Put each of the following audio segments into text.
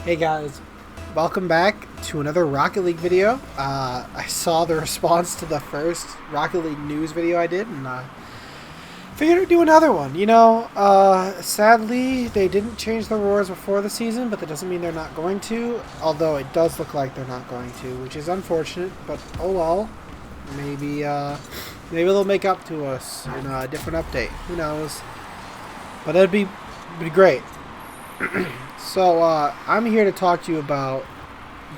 Hey guys, welcome back to another Rocket League video. I saw the response to the first Rocket League news video I did, and figured I'd do another one. Sadly, they didn't change the rewards before the season, but that doesn't mean they're not going to, although it does look like they're not going to, which is unfortunate, but oh well. Maybe they'll make up to us in a different update. Who knows? But that'd be great. So, I'm here to talk to you about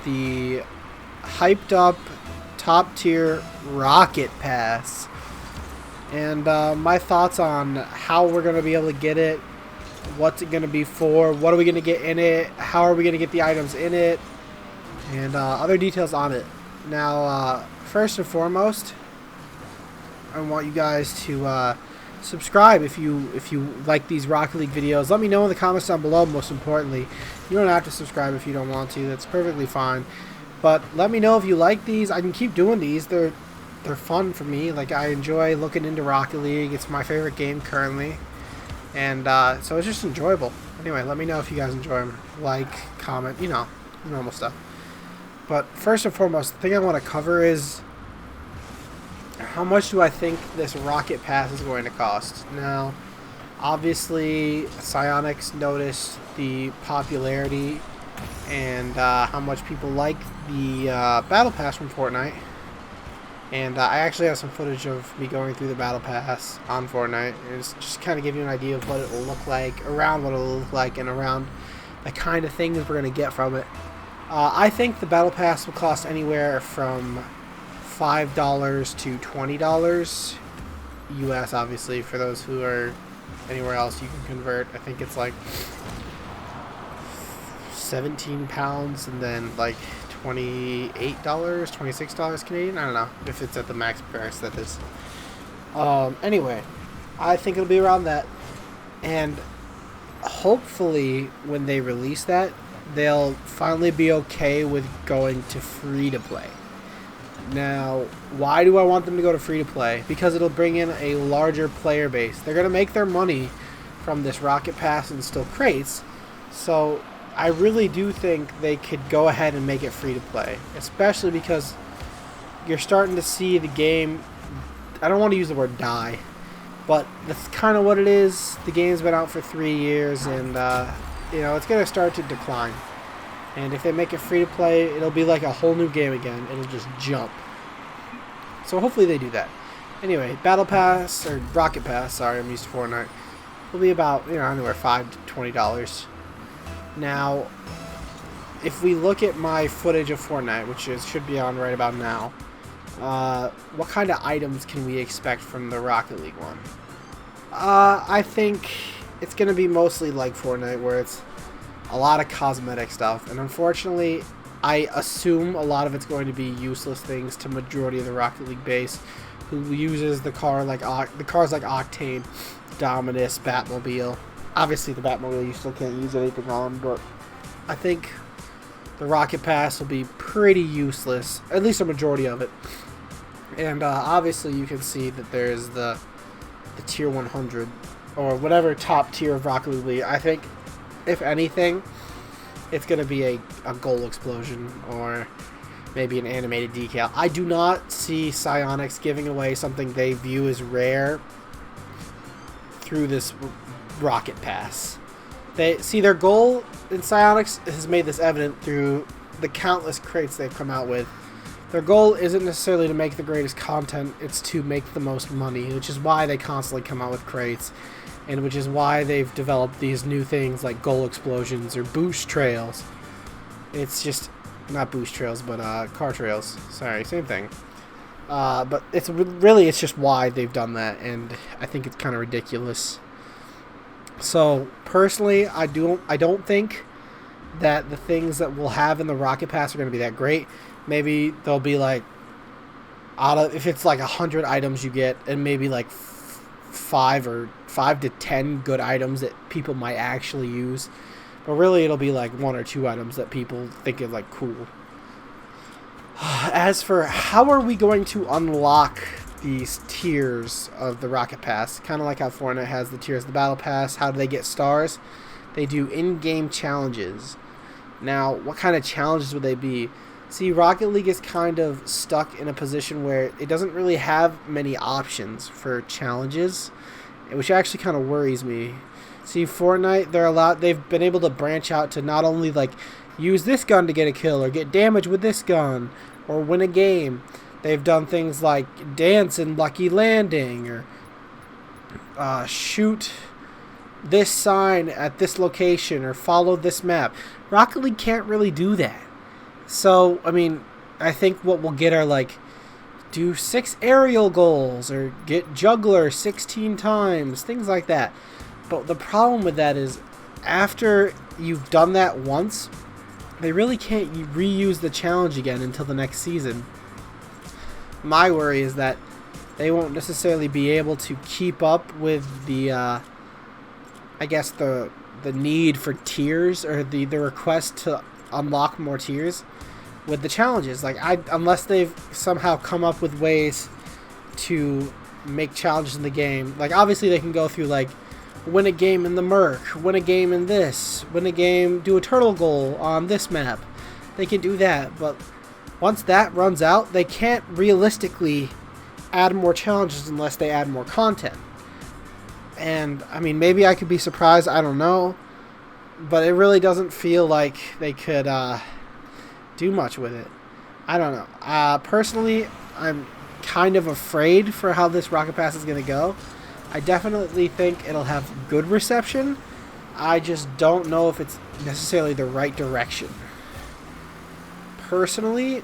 the hyped up top tier Rocket Pass and my thoughts on how we're going to be able to get it, what's it going to be for, what are we going to get in it, how are we going to get the items in it, and other details on it. Now, first and foremost, I want you guys to subscribe if you like these Rocket League videos. Let me know in the comments down below. Most importantly, you don't have to subscribe if you don't want to. That's perfectly fine. But let me know if you like these. I can keep doing these. They're fun for me. Like, I enjoy looking into Rocket League. It's my favorite game currently, and so it's just enjoyable. Anyway, let me know if you guys enjoy them. Like, comment, normal stuff. But first and foremost, the thing I want to cover is how much do I think this Rocket Pass is going to cost? Now, obviously, Psyonix noticed the popularity and how much people like the Battle Pass from Fortnite. And I actually have some footage of me going through the Battle Pass on Fortnite. It's just kind of give you an idea of what it will look like, around what it will look like, and around the kind of things we're going to get from it. I think the Battle Pass will cost anywhere from $5 to $20 US, obviously. For those who are anywhere else, you can convert. I think it's like 17 pounds and then like $28, $26 Canadian. I don't know if it's at the max price that is. Anyway, I think it'll be around that, and hopefully when they release that, they'll finally be okay with going to free to play. Now, why do I want them to go to free-to-play? Because it'll bring in a larger player base. They're going to make their money from this Rocket Pass and still crates. So, I really do think they could go ahead and make it free-to-play. Especially because you're starting to see the game, I don't want to use the word die, but that's kind of what it is. The game's been out for 3 years, and, it's going to start to decline. And if they make it free to play, it'll be like a whole new game again. It'll just jump. So hopefully they do that. Anyway, Battle Pass, or Rocket Pass, sorry, I'm used to Fortnite, will be about, anywhere $5 to $20. Now, if we look at my footage of Fortnite, which should be on right about now, what kind of items can we expect from the Rocket League one? I think it's going to be mostly like Fortnite, where it's a lot of cosmetic stuff, and unfortunately I assume a lot of it's going to be useless things to majority of the Rocket League base who uses the cars like Octane, Dominus, Batmobile. Obviously the Batmobile you still can't use anything on, but I think the Rocket Pass will be pretty useless, at least a majority of it. And obviously you can see that there's the tier 100 or whatever top tier of Rocket League. I think if anything, it's going to be a goal explosion or maybe an animated decal. I do not see Psyonix giving away something they view as rare through this Rocket Pass. Their goal in Psyonix has made this evident through the countless crates they've come out with. Their goal isn't necessarily to make the greatest content, it's to make the most money, which is why they constantly come out with crates. And which is why they've developed these new things like goal explosions or boost trails. It's just, not boost trails, but car trails. Sorry, same thing. But it's just why they've done that, and I think it's kind of ridiculous. So personally, I don't think that the things that we'll have in the Rocket Pass are going to be that great. Maybe they'll be like, if it's like 100 items you get, and maybe like 5 to 10 good items that people might actually use, but really it'll be like 1 or 2 items that people think is like cool. As for how are we going to unlock these tiers of the Rocket Pass, kind of like how Fortnite has the tiers of the Battle Pass, how do they get stars? They do in-game challenges. Now, what kind of challenges would they be? See, Rocket League is kind of stuck in a position where it doesn't really have many options for challenges, which actually kind of worries me. See, Fortnite, they've been able to branch out to not only like use this gun to get a kill or get damage with this gun or win a game. They've done things like dance in Lucky Landing or shoot this sign at this location or follow this map. Rocket League can't really do that. So, I mean, I think what we'll get are like do 6 aerial goals or get juggler 16 times, things like that. But the problem with that is after you've done that once, they really can't reuse the challenge again until the next season. My worry is that they won't necessarily be able to keep up with the, I guess, the need for tiers or the request to unlock more tiers with the challenges. Like, unless they've somehow come up with ways to make challenges in the game. Like, obviously they can go through, like, win a game in the Merc, win a game in this, win a game, do a turtle goal on this map. They can do that, but once that runs out, they can't realistically add more challenges unless they add more content. And, I mean, maybe I could be surprised, I don't know. But it really doesn't feel like they could do much with it. I don't know. Personally, I'm kind of afraid for how this Rocket Pass is going to go. I definitely think it'll have good reception. I just don't know if it's necessarily the right direction. Personally,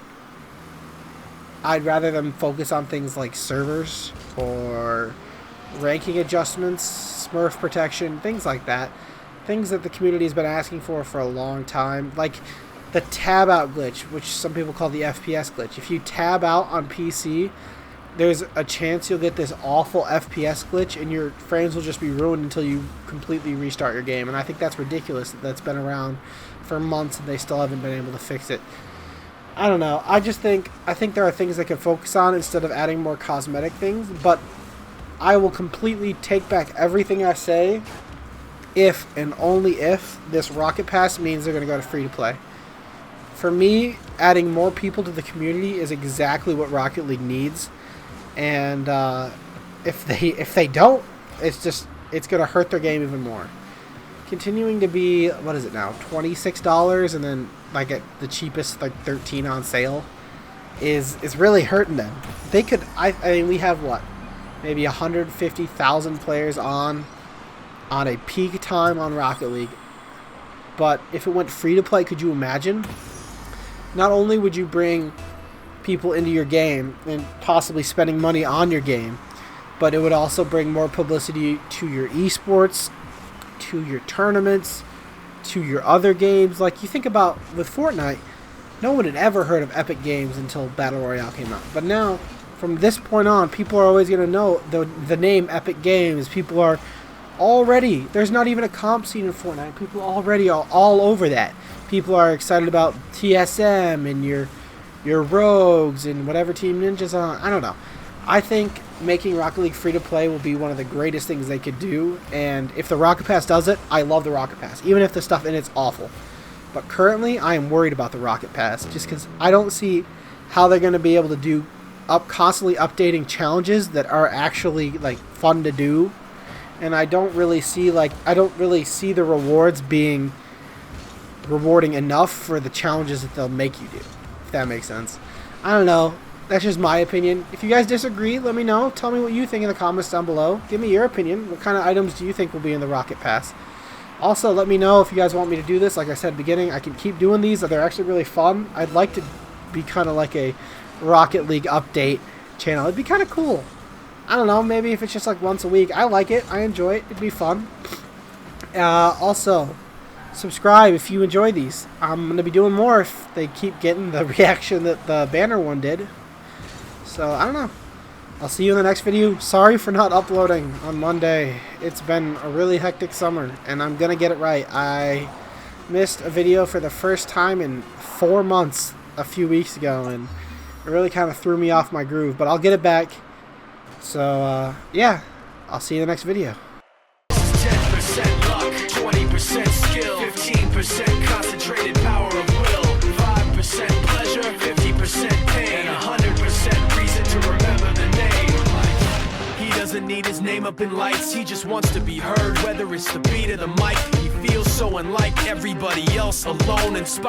I'd rather them focus on things like servers or ranking adjustments, Smurf protection, things like that. Things that the community has been asking for a long time. Like the tab out glitch, which some people call the FPS glitch. If you tab out on PC, there's a chance you'll get this awful FPS glitch and your frames will just be ruined until you completely restart your game. And I think that's ridiculous that that's been around for months and they still haven't been able to fix it. I don't know. I think there are things they could focus on instead of adding more cosmetic things, but I will completely take back everything I say if and only if this Rocket Pass means they're going to go to free-to-play. For me, adding more people to the community is exactly what Rocket League needs. And if they don't, it's going to hurt their game even more. Continuing to be, what is it now, $26 and then like at the cheapest like $13 on sale is really hurting them. They could, I mean, we have what, maybe 150,000 players on a peak time on Rocket League. But if it went free to play, could you imagine? Not only would you bring people into your game and possibly spending money on your game, but it would also bring more publicity to your esports, to your tournaments, to your other games. Like you think about with Fortnite, no one had ever heard of Epic Games until Battle Royale came out. But now, from this point on, people are always going to know the name Epic Games. People are already, there's not even a comp scene in Fortnite. People already are all over that. People are excited about TSM and your rogues and whatever Team Ninja's on. I don't know. I think making Rocket League free to play will be one of the greatest things they could do. And if the Rocket Pass does it, I love the Rocket Pass, even if the stuff in it's awful. But currently, I am worried about the Rocket Pass just because I don't see how they're going to be able to do constantly updating challenges that are actually like fun to do. And I don't really see the rewards being rewarding enough for the challenges that they'll make you do, if that makes sense. I don't know. That's just my opinion. If you guys disagree, let me know. Tell me what you think in the comments down below. Give me your opinion. What kind of items do you think will be in the Rocket Pass? Also, let me know if you guys want me to do this. Like I said at the beginning, I can keep doing these. They're actually really fun. I'd like to be kind of like a Rocket League update channel. It'd be kind of cool. I don't know. Maybe if it's just like once a week. I like it. I enjoy it. It'd be fun. Also, subscribe if you enjoy these. I'm going to be doing more if they keep getting the reaction that the banner one did. So, I don't know. I'll see you in the next video. Sorry for not uploading on Monday. It's been a really hectic summer, and I'm going to get it right. I missed a video for the first time in 4 months a few weeks ago, and it really kind of threw me off my groove. But I'll get it back. So, yeah. I'll see you in the next video. 10% luck, 20% skill, 15% concentrated power. doesn't need his name up in lights, he just wants to be heard. Whether it's the beat of the mic, he feels so unlike everybody else, alone and